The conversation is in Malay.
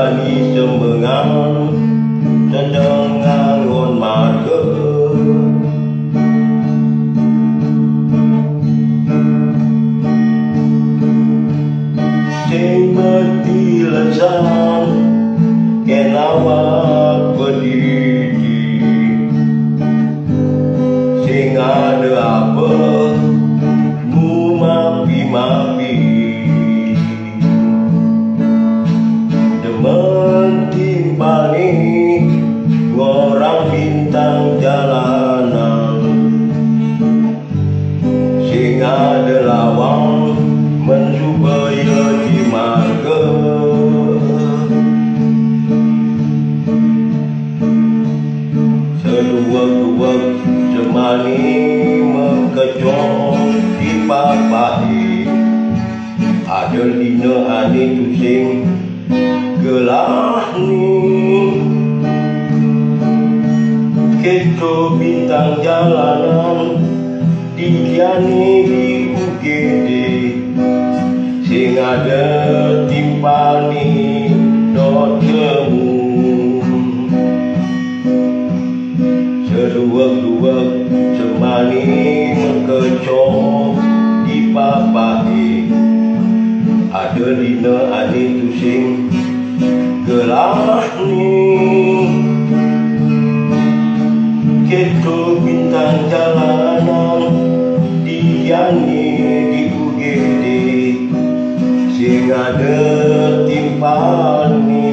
Diani semengang sedang ngon marga sing mati lesan kenawat berdiri sing ada apa mu mapi-mapi demen timpani ngorang bintang jalanan sing ada lawang mensupaya di marga seduak-duak semani mengkecong di papahi ada dina ane tusing gelah ni keto bintang jalanan dikiani di UGD sing ada timpani dot temu seduak-duak semani mengkecong di papahi ada dina ane tusing gelah ni keto bintang jalanan diani di UGD sing ada timpani